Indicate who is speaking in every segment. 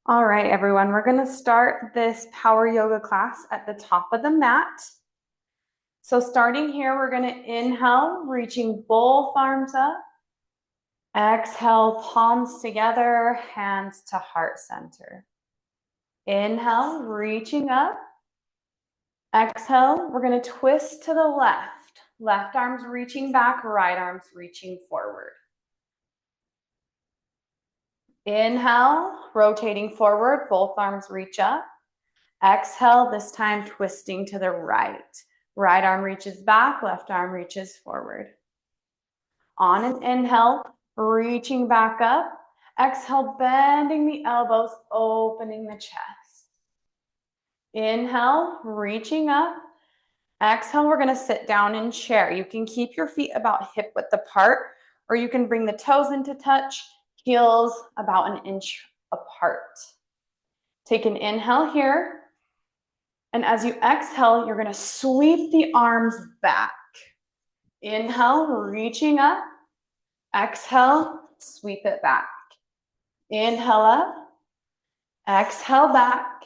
Speaker 1: All right, everyone, we're going to start this power yoga class at the top of the mat. So starting here, we're going to inhale, reaching both arms up. Exhale, palms together, hands to heart center. Inhale, reaching up. Exhale, we're going to twist to the left. Left arm's reaching back, right arm's reaching forward. Inhale, rotating forward, both arms reach up. Exhale, this time twisting to the right. Right arm reaches back, left arm reaches forward. On an inhale, reaching back up. Exhale, bending the elbows, opening the chest. Inhale, reaching up. Exhale, we're gonna sit down in chair. You can keep your feet about hip width apart, or you can bring the toes into touch, heels about an inch apart. Take an inhale here. And as you exhale, you're going to sweep the arms back. Inhale, reaching up. Exhale, sweep it back. Inhale up. Exhale back.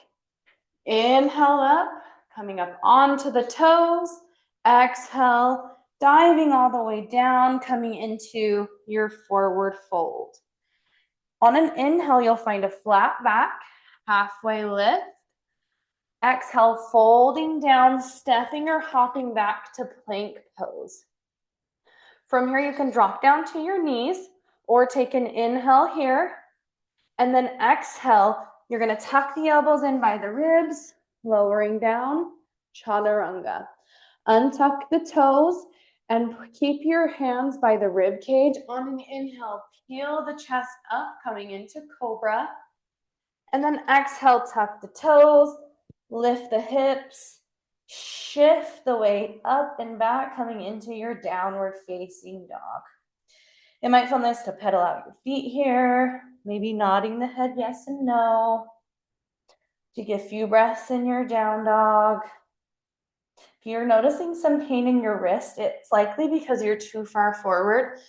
Speaker 1: Inhale up. Coming up onto the toes. Exhale, diving all the way down, coming into your forward fold. On an inhale, you'll find a flat back, halfway lift. Exhale, folding down, stepping or hopping back to plank pose. From here, you can drop down to your knees or take an inhale here. And then exhale, you're going to tuck the elbows in by the ribs, lowering down, chaturanga. Untuck the toes and keep your hands by the rib cage. On an inhale, peel the chest up, coming into cobra. And then exhale, tuck the toes. Lift the hips, shift the weight up and back, coming into your downward facing dog. It might feel nice to pedal out your feet here, maybe nodding the head yes and no. Take a few breaths in your down dog. If you're noticing some pain in your wrist, it's likely because you're too far forward.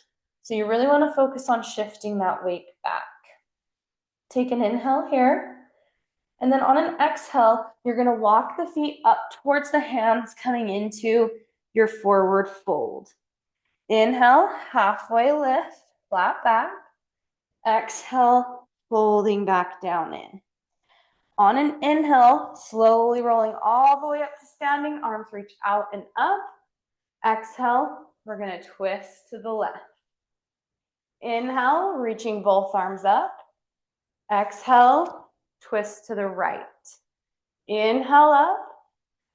Speaker 1: So you really want to focus on shifting that weight back. Take an inhale here. And then on an exhale, you're going to walk the feet up towards the hands, coming into your forward fold. Inhale, halfway lift, flat back. Exhale, folding back down in. On an inhale, slowly rolling all the way up to standing, arms reach out and up. Exhale, we're going to twist to the left. Inhale, reaching both arms up. Exhale, twist to the right. Inhale up.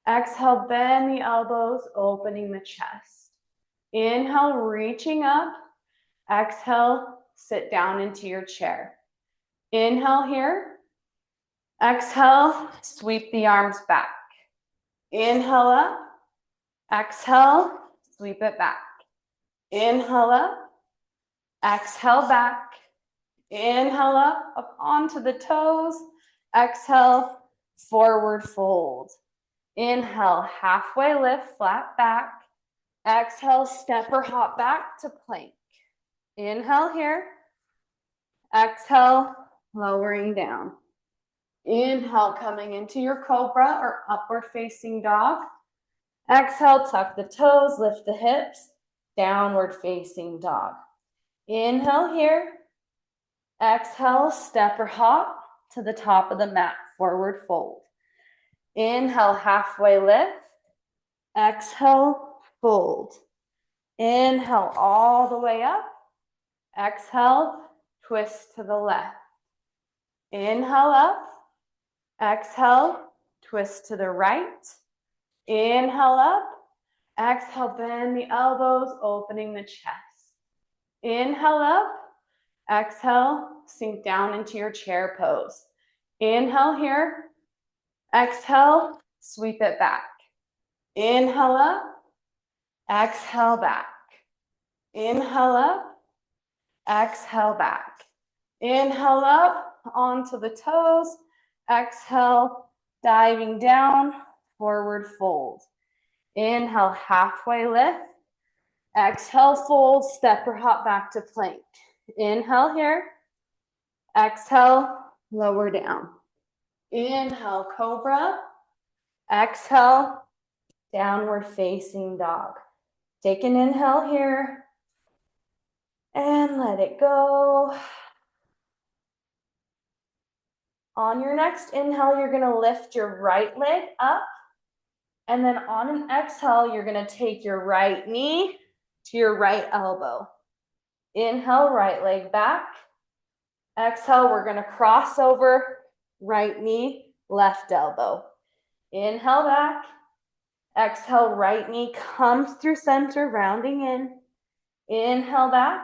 Speaker 1: Exhale, bend the elbows, opening the chest. Inhale, reaching up. Exhale, sit down into your chair. Inhale here. Exhale, sweep the arms back. Inhale up. Exhale, sweep it back. Inhale up. Exhale back. Inhale up onto the toes. Exhale, forward fold. Inhale, halfway lift, flat back. Exhale, step or hop back to plank. Inhale here. Exhale, lowering down. Inhale, coming into your cobra or upward facing dog. Exhale, tuck the toes, lift the hips, downward facing dog. Inhale here. Exhale, step or hop to the top of the mat, forward fold. Inhale, halfway lift. Exhale, fold. Inhale all the way up. Exhale, twist to the left. Inhale up. Exhale, twist to the right. Inhale up. Exhale, bend the elbows, opening the chest. Inhale up. Exhale, sink down into your chair pose. Inhale here. Exhale, sweep it back. Inhale up. Exhale back. Inhale up. Exhale back. Inhale up onto the toes. Exhale, diving down, forward fold. Inhale, halfway lift. Exhale, fold, step or hop back to plank. Inhale here. Exhale, lower down. Inhale, cobra. Exhale, downward facing dog. Take an inhale here and let it go. On your next inhale, you're gonna lift your right leg up. And then on an exhale, you're gonna take your right knee to your right elbow. Inhale, right leg back. Exhale, we're gonna cross over, right knee, left elbow. Inhale back. Exhale, right knee comes through center, rounding in. Inhale back.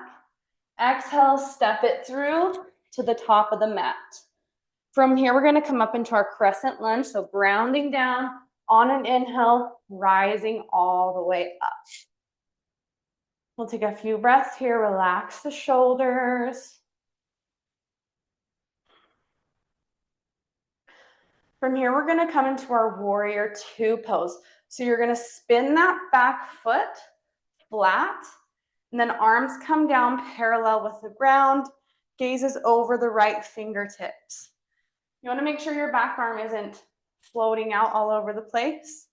Speaker 1: Exhale, step it through to the top of the mat. From here, we're gonna come up into our crescent lunge, so grounding down on an inhale, rising all the way up. We'll take a few breaths here, relax the shoulders. From here, we're gonna come into our warrior two pose. So you're gonna spin that back foot flat, and then arms come down parallel with the ground, gazes over the right fingertips. You wanna make sure your back arm isn't floating out all over the place.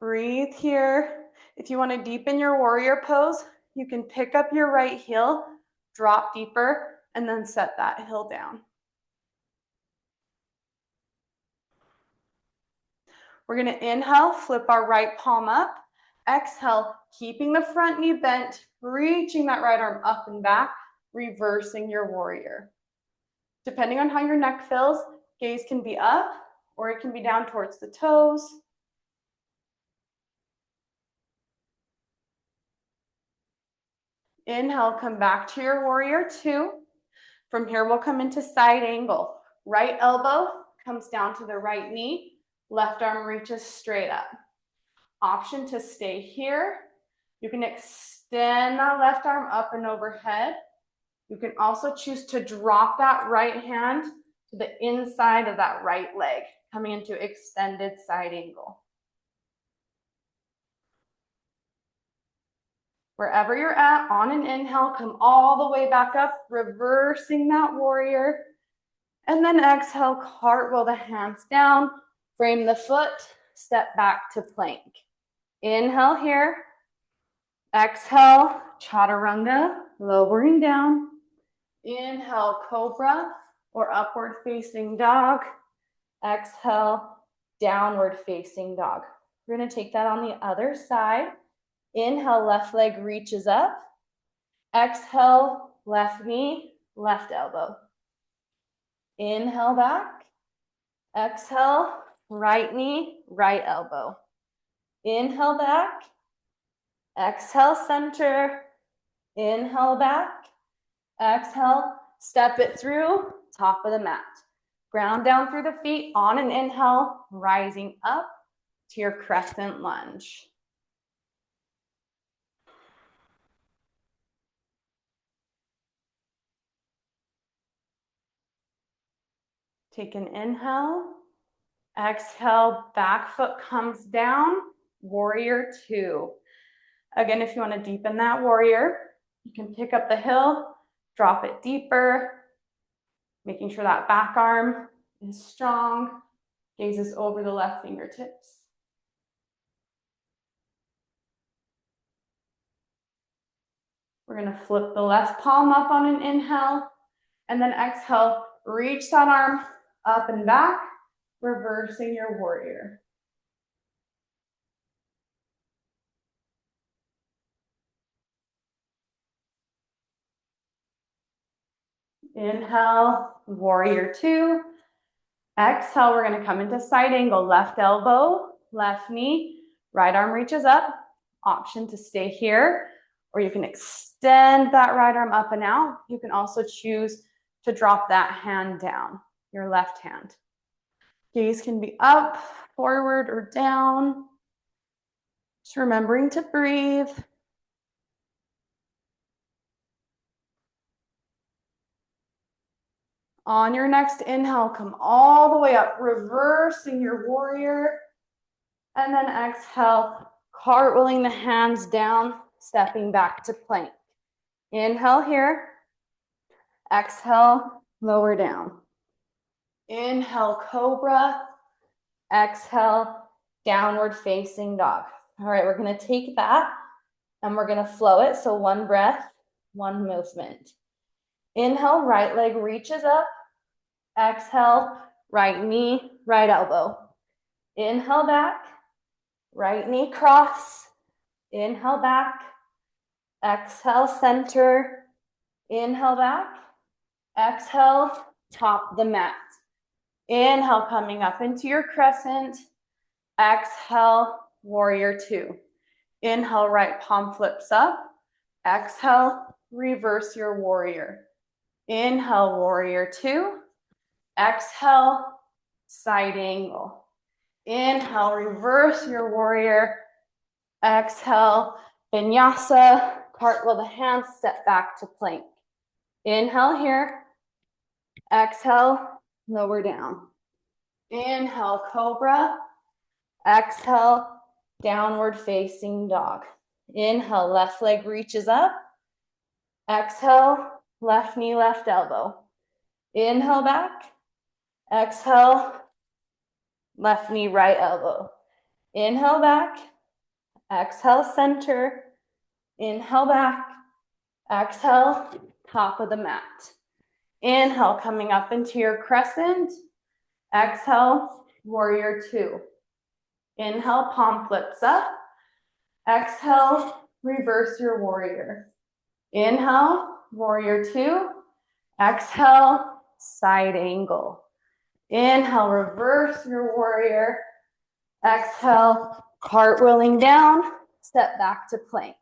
Speaker 1: Breathe here. If you wanna deepen your warrior pose, you can pick up your right heel, drop deeper, and then set that heel down. We're gonna inhale, flip our right palm up. Exhale, keeping the front knee bent, reaching that right arm up and back, reversing your warrior. Depending on how your neck feels, gaze can be up or it can be down towards the toes. Inhale, come back to your warrior two. From here, we'll come into side angle. Right elbow comes down to the right knee, left arm reaches straight up. Option to stay here. You can extend that left arm up and overhead. You can also choose to drop that right hand to the inside of that right leg, coming into extended side angle. Wherever you're at, on an inhale, come all the way back up, reversing that warrior. And then exhale, cartwheel the hands down, frame the foot, step back to plank. Inhale here. Exhale, chaturanga, lowering down. Inhale, cobra or upward facing dog. Exhale, downward facing dog. We're gonna take that on the other side. Inhale, left leg reaches up. Exhale, left knee, left elbow. Inhale back. Exhale, right knee, right elbow. Inhale back. Exhale, center. Inhale back. Exhale, step it through, top of the mat. Ground down through the feet on an inhale, rising up to your crescent lunge. Take an inhale. Exhale, back foot comes down, warrior two. Again, if you want to deepen that warrior, you can pick up the heel, drop it deeper, making sure that back arm is strong, gazes over the left fingertips. We're gonna flip the left palm up on an inhale, and then exhale, reach that arm up and back, reversing your warrior. Inhale, warrior two. Exhale, we're gonna come into side angle, left elbow, left knee, right arm reaches up. Option to stay here, or you can extend that right arm up and out. You can also choose to drop that hand down, your left hand. Gaze can be up, forward, or down. Just remembering to breathe. On your next inhale, come all the way up, reversing your warrior. And then exhale, cartwheeling the hands down, stepping back to plank. Inhale here. Exhale, lower down. Inhale, cobra. Exhale, downward facing dog. All right, we're gonna take that and we're gonna flow it. So one breath, one movement. Inhale, right leg reaches up. Exhale, right knee, right elbow. Inhale back, right knee cross. Inhale back. Exhale, center. Inhale back. Exhale, top of the mat. Inhale, coming up into your crescent. Exhale, warrior two. Inhale, right palm flips up. Exhale, reverse your warrior. Inhale, warrior two. Exhale, side angle. Inhale, reverse your warrior. Exhale, vinyasa. Cartwheel the hands, step back to plank. Inhale here. Exhale, lower down. Inhale, cobra. Exhale, downward facing dog. Inhale, left leg reaches up. Exhale, left knee, left elbow. Inhale back. Exhale, left knee, right elbow. Inhale back. Exhale, center. Inhale back. Exhale, top of the mat. Inhale, coming up into your crescent. Exhale, warrior two. Inhale, palm flips up. Exhale, reverse your warrior. Inhale, warrior two. Exhale, side angle. Inhale, reverse your warrior. Exhale, cartwheeling down, step back to plank.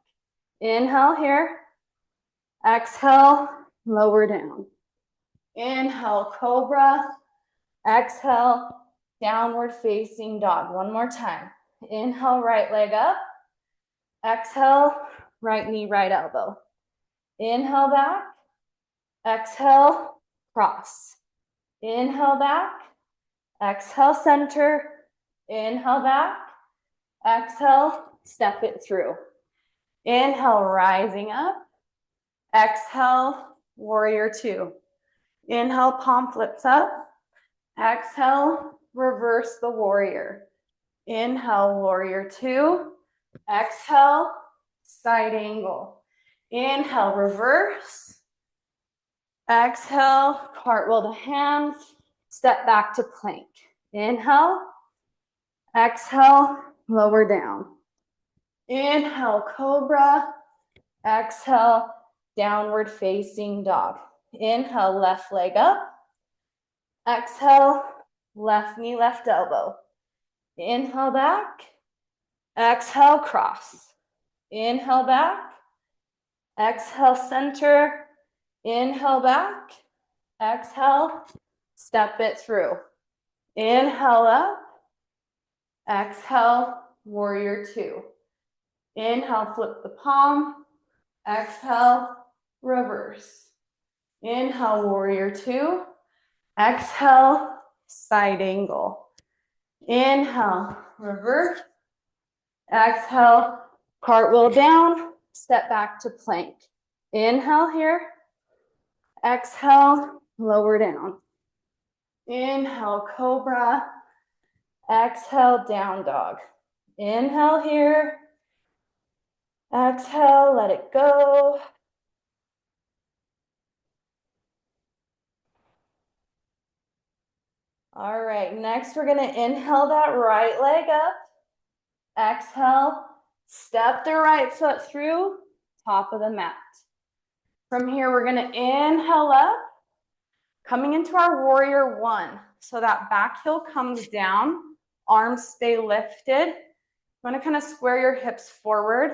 Speaker 1: Inhale here. Exhale, lower down. Inhale, cobra. Exhale, downward facing dog. One more time. Inhale, right leg up. Exhale, right knee, right elbow. Inhale back. Exhale, cross. Inhale back. Exhale, center. Inhale back. Exhale, step it through. Inhale, rising up. Exhale, warrior two. Inhale, palm flips up. Exhale, reverse the warrior. Inhale, warrior two. Exhale, side angle. Inhale, reverse. Exhale, cartwheel the hands, step back to plank. Inhale, exhale, lower down. Inhale, cobra. Exhale, downward facing dog. Inhale, left leg up. Exhale, left knee, left elbow. Inhale back. Exhale, cross. Inhale back. Exhale, center. Inhale back. Exhale, step it through. Inhale up. Exhale, warrior two. Inhale, flip the palm. Exhale, reverse. Inhale, warrior two. Exhale, side angle. Inhale, reverse. Exhale, cartwheel down, step back to plank. Inhale here. Exhale, lower down. Inhale, cobra. Exhale, down dog. Inhale here. Exhale, let it go. All right, next we're gonna inhale that right leg up. Exhale, step the right foot through, top of the mat. From here, we're gonna inhale up, coming into our warrior one. So that back heel comes down, arms stay lifted. You wanna kind of square your hips forward.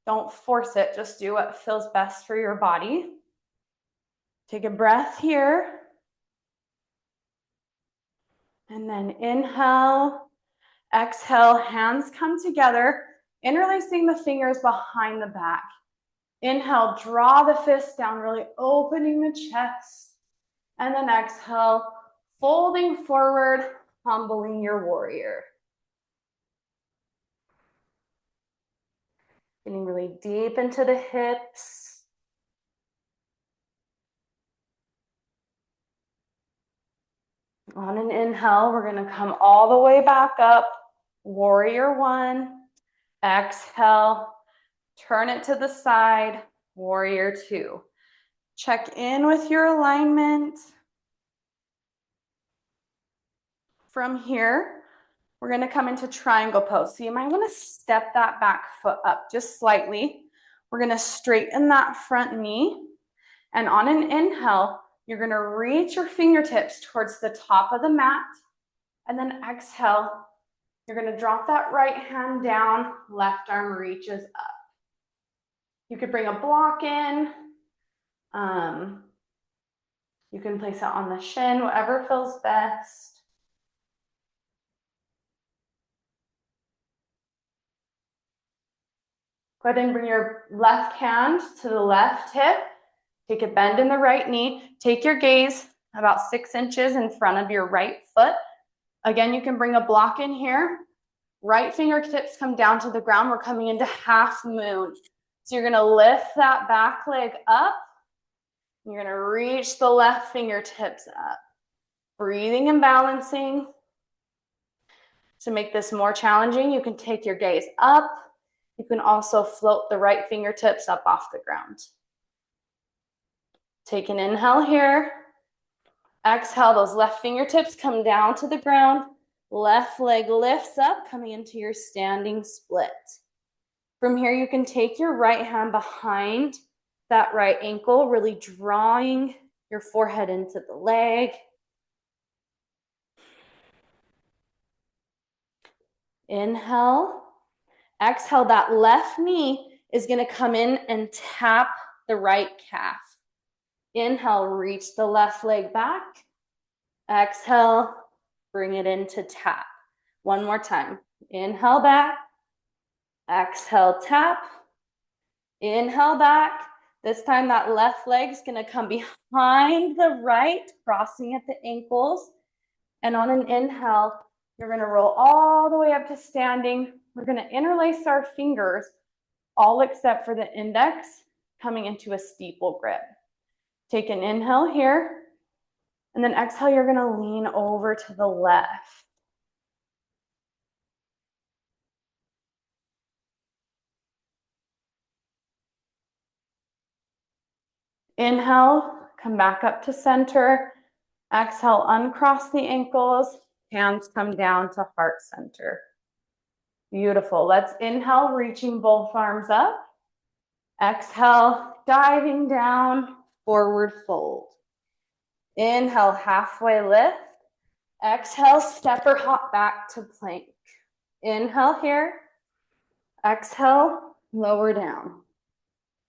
Speaker 1: Don't force it, just do what feels best for your body. Take a breath here. And then inhale, exhale, hands come together, interlacing the fingers behind the back. Inhale, draw the fists down, really opening the chest. And then exhale, folding forward, humbling your warrior. Getting really deep into the hips. On an inhale, we're gonna come all the way back up, warrior one. Exhale, turn it to the side, warrior two. Check in with your alignment. From here, we're gonna come into triangle pose. So you might wanna step that back foot up just slightly. We're gonna straighten that front knee. And on an inhale, you're gonna reach your fingertips towards the top of the mat. And then exhale, you're gonna drop that right hand down, left arm reaches up. You could bring a block in. You can place it on the shin, whatever feels best. Go ahead and bring your left hand to the left hip. Take a bend in the right knee. Take your gaze about 6 inches in front of your right foot. Again, you can bring a block in here. Right fingertips come down to the ground. We're coming into half moon. So you're gonna lift that back leg up. You're gonna reach the left fingertips up. Breathing and balancing. To make this more challenging, you can take your gaze up. You can also float the right fingertips up off the ground. Take an inhale here. Exhale, those left fingertips come down to the ground. Left leg lifts up, coming into your standing split. From here, you can take your right hand behind that right ankle, really drawing your forehead into the leg. Inhale. Exhale, that left knee is going to come in and tap the right calf. Inhale, reach the left leg back. Exhale, bring it into tap. One more time. Inhale back. Exhale, tap. Inhale back. This time that left leg is going to come behind the right, crossing at the ankles. And on an inhale, you're going to roll all the way up to standing. We're going to interlace our fingers, all except for the index, coming into a steeple grip. Take an inhale here, and then exhale, you're going to lean over to the left. Inhale, come back up to center. Exhale, uncross the ankles. Hands come down to heart center. Beautiful. Let's inhale, reaching both arms up. Exhale, diving down, forward fold. Inhale, halfway lift. Exhale, step or hop back to plank. Inhale here. Exhale, lower down.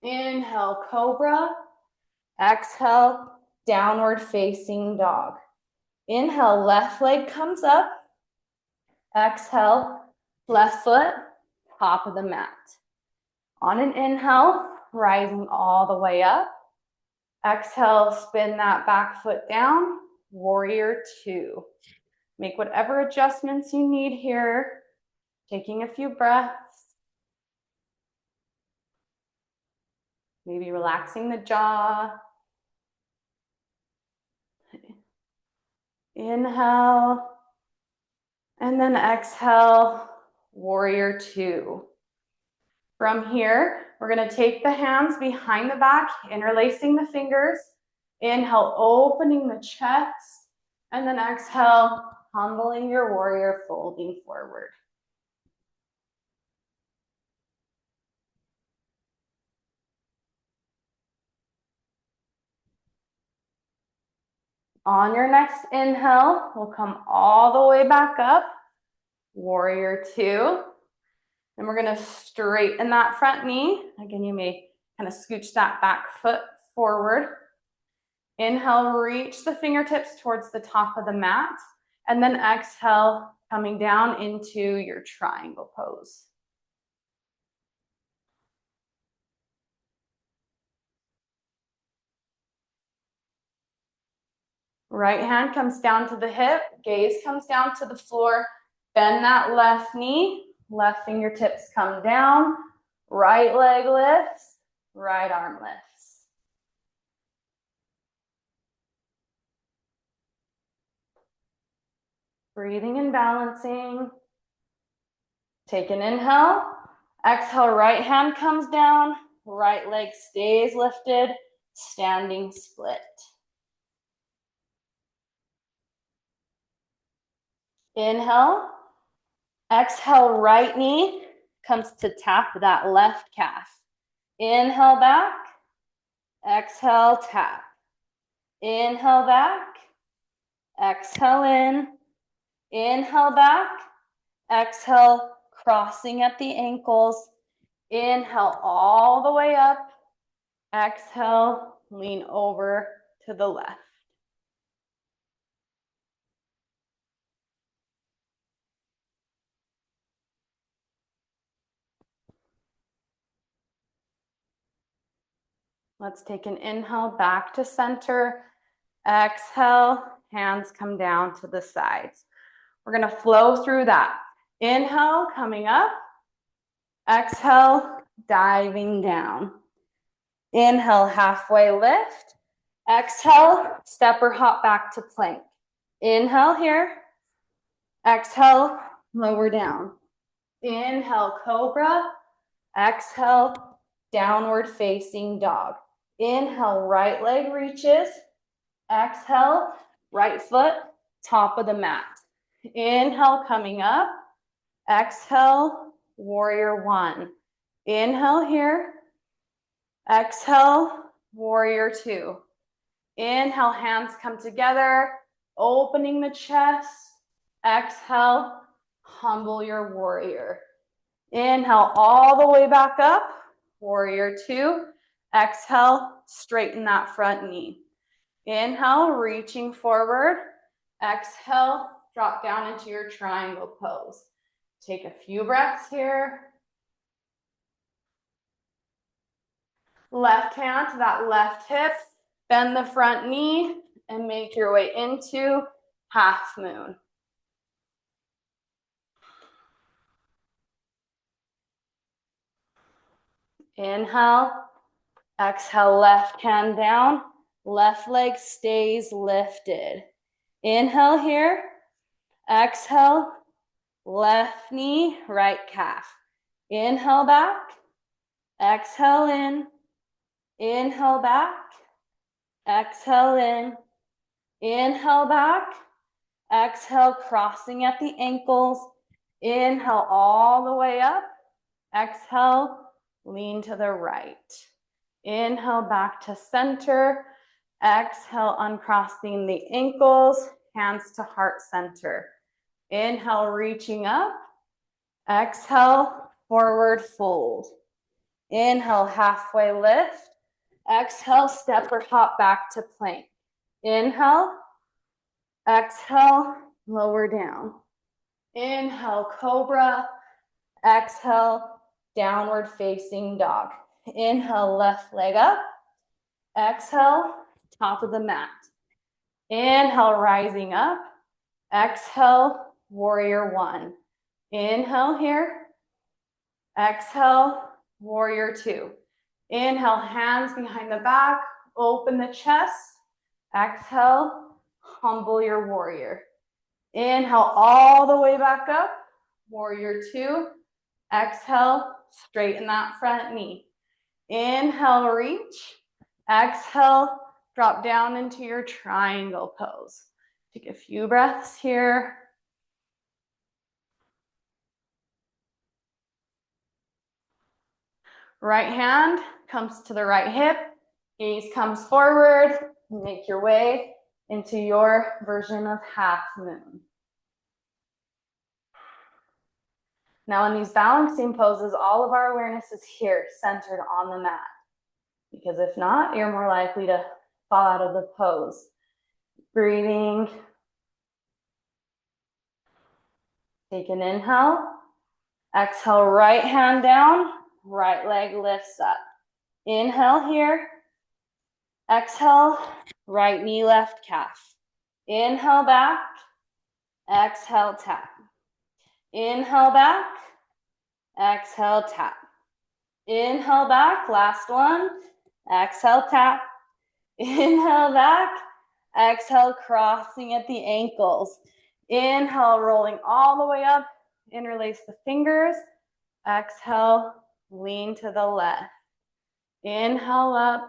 Speaker 1: Inhale, cobra. Exhale, downward facing dog. Inhale, left leg comes up. Exhale, left foot, top of the mat. On an inhale, rising all the way up. Exhale, spin that back foot down, warrior two. Make whatever adjustments you need here, taking a few breaths. Maybe relaxing the jaw. Inhale, and then exhale, warrior two. From here, we're going to take the hands behind the back, interlacing the fingers. Inhale, opening the chest, and then exhale, humbling your warrior, folding forward. On your next inhale, we'll come all the way back up, warrior two. And we're going to straighten that front knee. Again, you may kind of scooch that back foot forward. Inhale, reach the fingertips towards the top of the mat. And then exhale, coming down into your triangle pose. Right hand comes down to the hip, gaze comes down to the floor. Bend that left knee, left fingertips come down, right leg lifts, right arm lifts. Breathing and balancing. Take an inhale. Exhale, right hand comes down, right leg stays lifted, standing split. Inhale. Exhale, right knee comes to tap that left calf. Inhale back. Exhale, tap. Inhale back. Exhale in. Inhale back. Exhale, crossing at the ankles. Inhale all the way up. Exhale, lean over to the left. Let's take an inhale back to center. Exhale, hands come down to the sides. We're gonna flow through that. Inhale, coming up. Exhale, diving down. Inhale, halfway lift. Exhale, step or hop back to plank. Inhale here. Exhale, lower down. Inhale, cobra. Exhale, downward facing dog. Inhale, right leg reaches. Exhale, right foot, top of the mat. Inhale, coming up. Exhale, warrior one. Inhale here. Exhale, warrior two. Inhale, hands come together, opening the chest. Exhale, humble your warrior. Inhale, all the way back up, warrior two. Exhale, straighten that front knee. Inhale, reaching forward. Exhale, drop down into your triangle pose. Take a few breaths here. Left hand to that left hip. Bend the front knee and make your way into half moon. Inhale. Exhale, left hand down. Left leg stays lifted. Inhale here. Exhale, left knee, right calf. Inhale back. Exhale in. Inhale back. Exhale in. Inhale back. Exhale, crossing at the ankles. Inhale all the way up. Exhale, lean to the right. Inhale back to center. Exhale, uncrossing the ankles, hands to heart center. Inhale, reaching up. Exhale, forward fold. Inhale, halfway lift. Exhale, step or hop back to plank. Inhale. Exhale, lower down. Inhale, cobra. Exhale, downward facing dog. Inhale, left leg up. Exhale, top of the mat. Inhale, rising up. Exhale, warrior one. Inhale here. Exhale, warrior two. Inhale, hands behind the back. Open the chest. Exhale, humble your warrior. Inhale all the way back up. Warrior two. Exhale, straighten that front knee. Inhale, reach. Exhale, drop down into your triangle pose. Take a few breaths here. Right hand comes to the right hip. Gaze comes forward. Make your way into your version of half moon. Now in these balancing poses, all of our awareness is here, centered on the mat. Because if not, you're more likely to fall out of the pose. Breathing. Take an inhale. Exhale, right hand down, right leg lifts up. Inhale here. Exhale, right knee, left calf. Inhale back. Exhale, tap. Inhale back. Exhale, tap. Inhale back, last one. Exhale, tap. Inhale back. Exhale, crossing at the ankles. Inhale, rolling all the way up. Interlace the fingers. Exhale, lean to the left. Inhale up.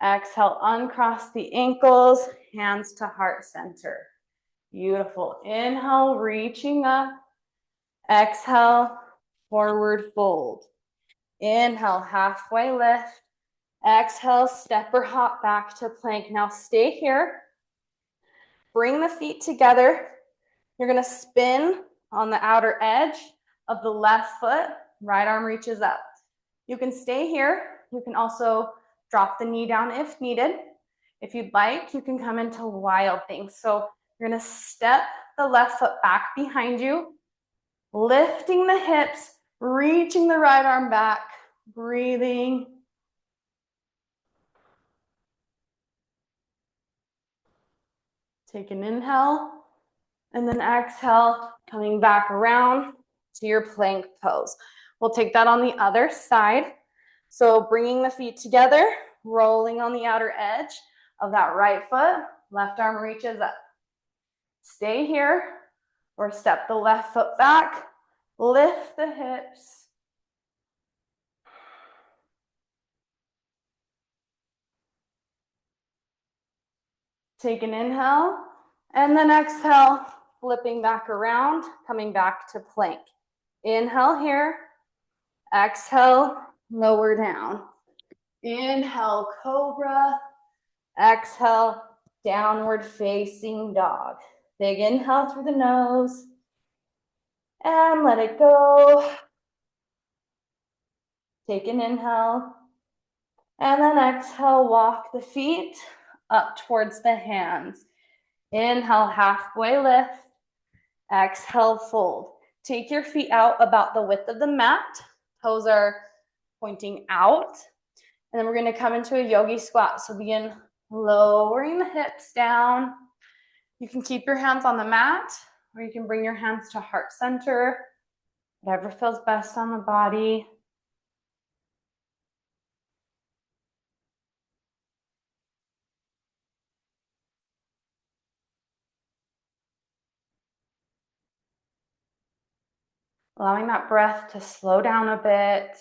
Speaker 1: Exhale, uncross the ankles, hands to heart center. Beautiful. Inhale, reaching up. Exhale, forward fold. Inhale, halfway lift. Exhale, step or hop back to plank. Now stay here. Bring the feet together. You're going to spin on the outer edge of the left foot. Right arm reaches up. You can stay here. You can also drop the knee down if needed. If you'd like, you can come into wild things. So you're going to step the left foot back behind you, lifting the hips, reaching the right arm back, breathing. Take an inhale, and then exhale, coming back around to your plank pose. We'll take that on the other side. So bringing the feet together, rolling on the outer edge of that right foot, left arm reaches up. Stay here or step the left foot back, lift the hips. Take an inhale, and then exhale, flipping back around, coming back to plank. Inhale here, exhale, lower down. Inhale, cobra. Exhale, downward facing dog. Big inhale through the nose. And let it go. Take an inhale. And then exhale, walk the feet up towards the hands. Inhale, halfway lift. Exhale, fold. Take your feet out about the width of the mat. Toes are pointing out. And then we're going to come into a yogi squat. So begin lowering the hips down. You can keep your hands on the mat, or you can bring your hands to heart center, whatever feels best on the body. Allowing that breath to slow down a bit.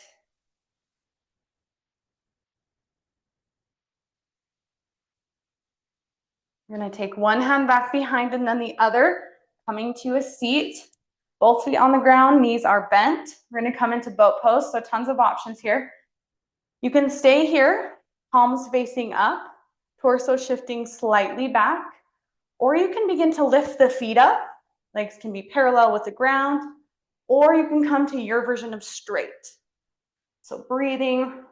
Speaker 1: You're going to take one hand back behind and then the other, coming to a seat. Both feet on the ground, knees are bent. We're going to come into boat pose, so tons of options here. You can stay here, palms facing up, torso shifting slightly back, or you can begin to lift the feet up. Legs can be parallel with the ground, or you can come to your version of straight. So breathing,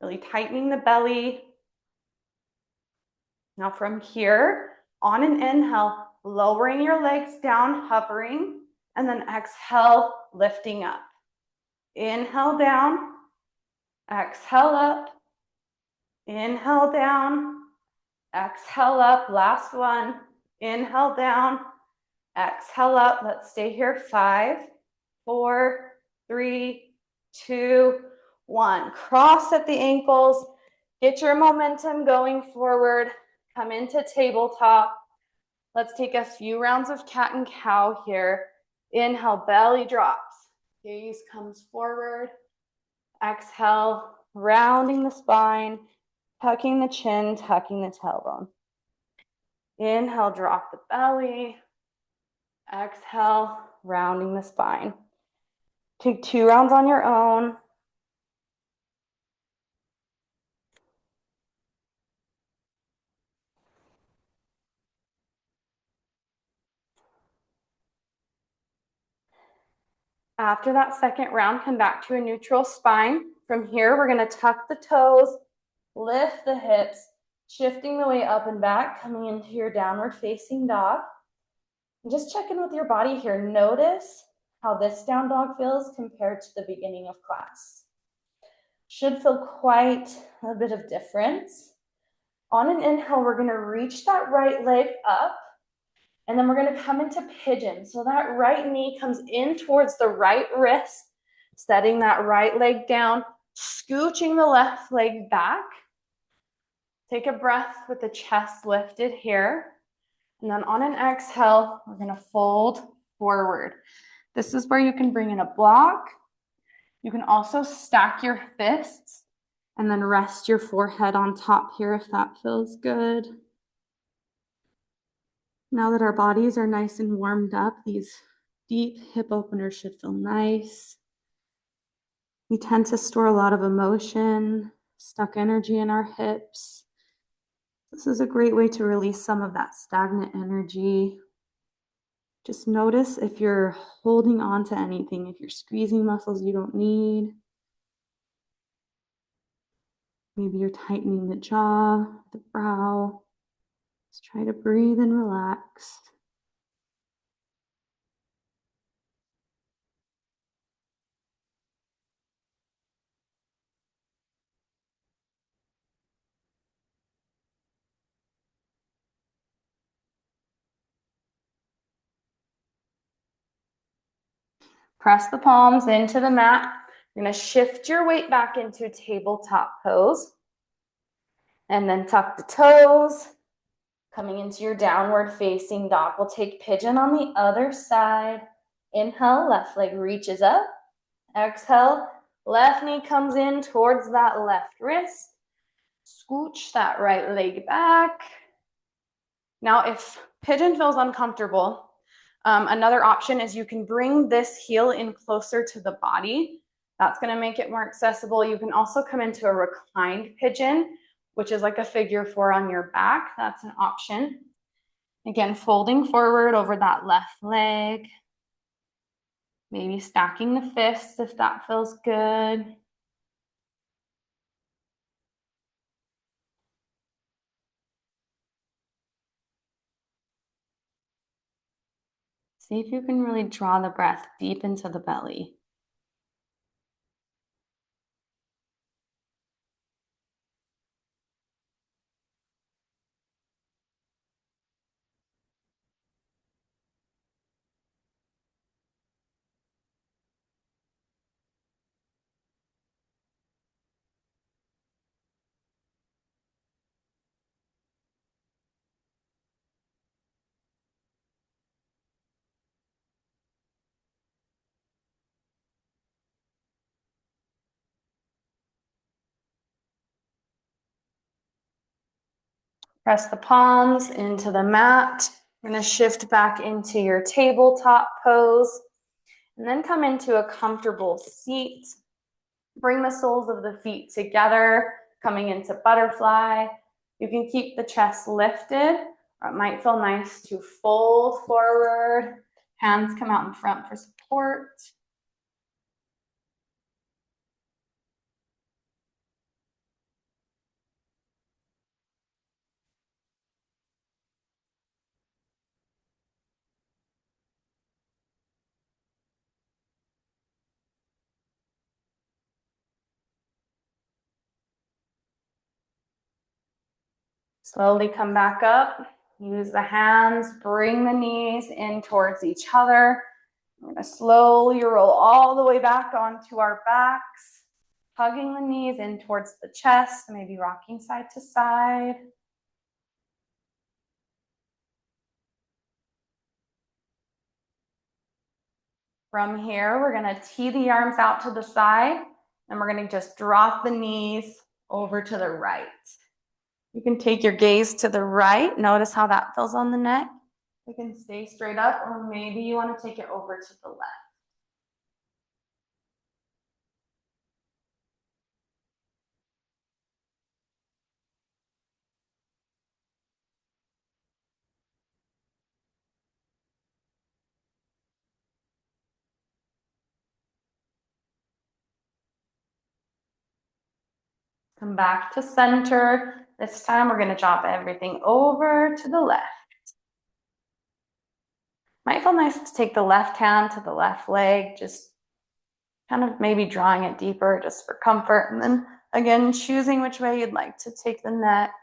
Speaker 1: really tightening the belly. Now from here, on an inhale, lowering your legs down, hovering, and then exhale, lifting up. Inhale down, exhale up, inhale down, exhale up, last one, inhale down, exhale up. Let's stay here, 5, 4, 3, 2, 1. Cross at the ankles, get your momentum going forward, come into tabletop. Let's take a few rounds of cat and cow here. Inhale, belly drops, gaze comes forward. Exhale, rounding the spine, tucking the chin, tucking the tailbone. Inhale, drop the belly. Exhale, rounding the spine. Take 2 rounds on your own. After that second round, come back to a neutral spine. From here, we're going to tuck the toes, lift the hips, shifting the weight up and back, coming into your downward facing dog. And just check in with your body here. Notice how this down dog feels compared to the beginning of class. Should feel quite a bit of difference. On an inhale, we're going to reach that right leg up, and then we're going to come into pigeon. So that right knee comes in towards the right wrist, setting that right leg down, scooching the left leg back. Take a breath with the chest lifted here. And then on an exhale, we're gonna fold forward. This is where you can bring in a block. You can also stack your fists and then rest your forehead on top here if that feels good. Now that our bodies are nice and warmed up, these deep hip openers should feel nice. We tend to store a lot of emotion, stuck energy in our hips. This is a great way to release some of that stagnant energy. Just notice if you're holding on to anything, if you're squeezing muscles you don't need. Maybe you're tightening the jaw, the brow. Just try to breathe and relax. Press the palms into the mat. You're going to shift your weight back into tabletop pose. And then tuck the toes. Coming into your downward facing dog. We'll take pigeon on the other side. Inhale, left leg reaches up. Exhale, left knee comes in towards that left wrist. Scooch that right leg back. Now, if pigeon feels uncomfortable, another option is you can bring this heel in closer to the body. That's going to make it more accessible. You can also come into a reclined pigeon, which is like a figure 4 on your back. That's an option. Again, folding forward over that left leg. Maybe stacking the fists if that feels good. See if you can really draw the breath deep into the belly. Press the palms into the mat. You're going to shift back into your tabletop pose and then come into a comfortable seat. Bring the soles of the feet together, coming into butterfly. You can keep the chest lifted, or it might feel nice to fold forward. Hands come out in front for support. Slowly come back up. Use the hands, bring the knees in towards each other. We're going to slowly roll all the way back onto our backs, hugging the knees in towards the chest, maybe rocking side to side. From here, we're going to tee the arms out to the side, and we're going to just drop the knees over to the right. You can take your gaze to the right. Notice how that feels on the neck. You can stay straight up, or maybe you want to take it over to the left. Come back to center. This time we're going to drop everything over to the left. Might feel nice to take the left hand to the left leg, just kind of maybe drawing it deeper just for comfort. And then again, choosing which way you'd like to take the neck.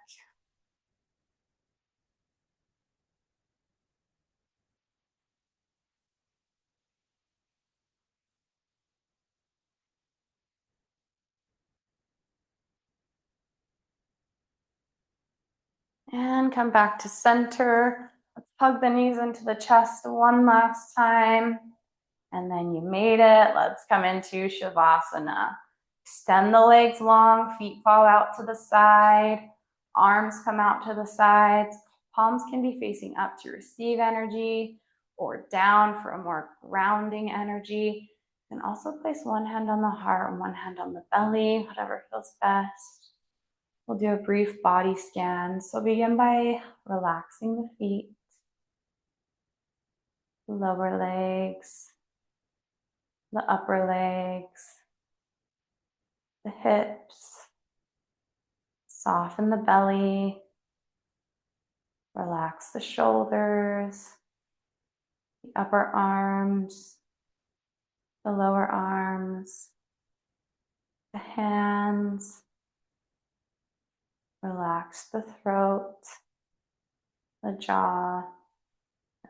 Speaker 1: And come back to center. Let's Hug the knees into the chest one last time. And then you made it. Let's come into Shavasana. Extend the legs long, feet fall out to the side, arms come out to the sides. Palms can be facing up to receive energy or down for a more grounding energy. You can also place one hand on the heart and one hand on the belly, whatever feels best. We'll do a brief body scan. So begin by relaxing the feet, the lower legs, the upper legs, the hips, soften the belly, relax the shoulders, the upper arms, the lower arms, the hands, relax the throat, the jaw,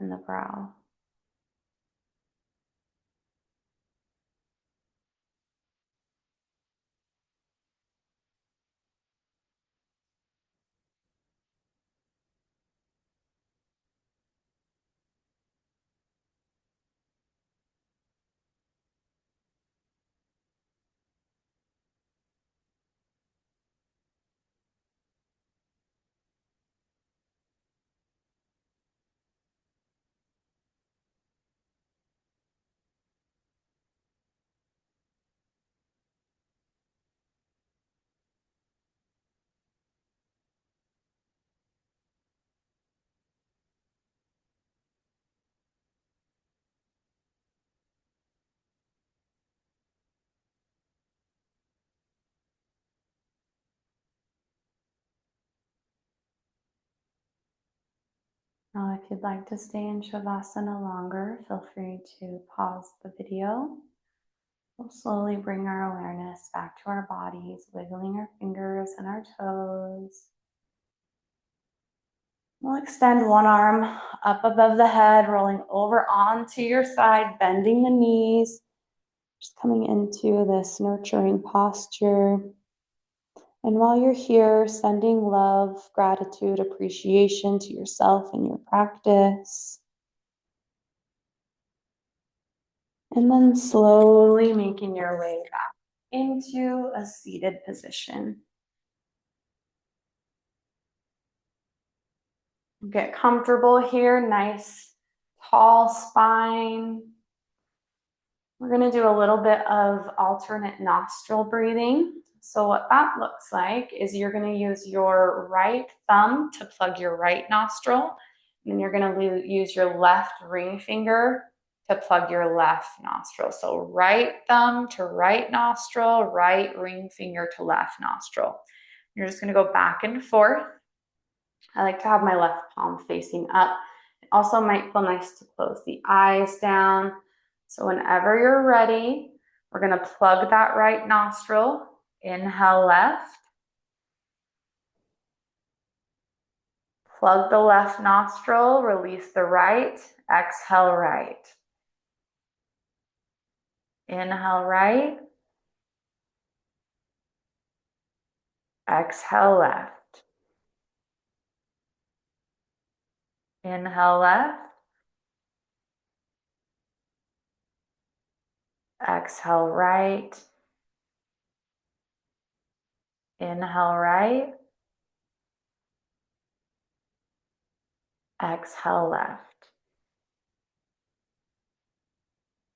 Speaker 1: and the brow. Now, if you'd like to stay in Shavasana longer, feel free to pause the video. We'll slowly bring our awareness back to our bodies, wiggling our fingers and our toes. We'll extend one arm up above the head, rolling over onto your side, bending the knees, just coming into this nurturing posture. And while you're here, sending love, gratitude, appreciation to yourself and your practice. And then slowly making your way back into a seated position. Get comfortable here, nice tall spine. We're going to do a little bit of alternate nostril breathing. So what that looks like is you're going to use your right thumb to plug your right nostril, and then you're going to use your left ring finger to plug your left nostril. So right thumb to right nostril, right ring finger to left nostril. You're just going to go back and forth. I like to have my left palm facing up. It also might feel nice to close the eyes down. So whenever you're ready, we're going to plug that right nostril. Inhale left. Plug the left nostril, release the right. Exhale right. Inhale right. Exhale left. Inhale left. Exhale right. Inhale right. Exhale left.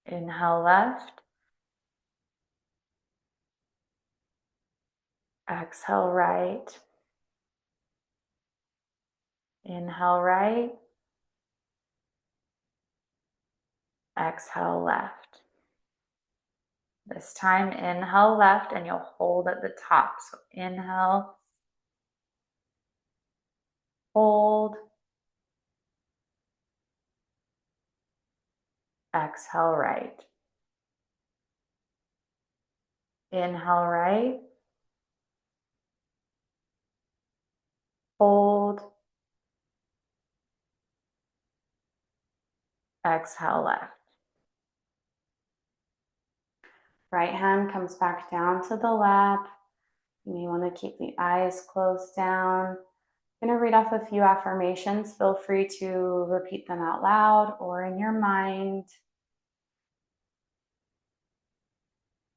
Speaker 1: Inhale left. Exhale right. Inhale right. Exhale left. This time, inhale left, and you'll hold at the top. So inhale, hold, exhale right. Inhale right, hold, exhale left. Right hand comes back down to the lap. You may want to keep the eyes closed down. I'm going to read off a few affirmations. Feel free to repeat them out loud or in your mind.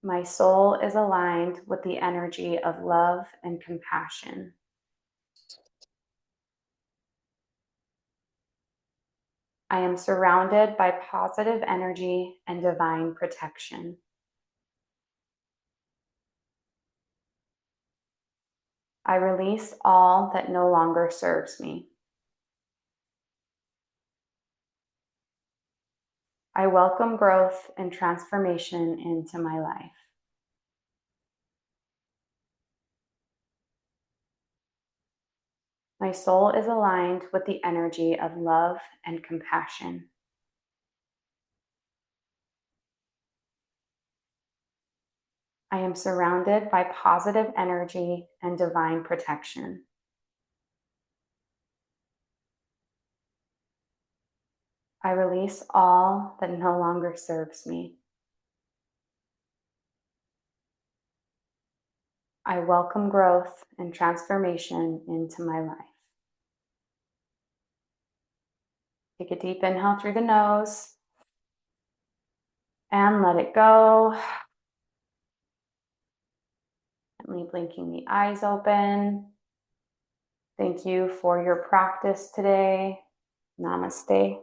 Speaker 1: My soul is aligned with the energy of love and compassion. I am surrounded by positive energy and divine protection. I release all that no longer serves me. I welcome growth and transformation into my life. My soul is aligned with the energy of love and compassion. I am surrounded by positive energy and divine protection. I release all that no longer serves me. I welcome growth and transformation into my life. Take a deep inhale through the nose and let it go. Gently blinking the eyes open. Thank you for your practice today. Namaste.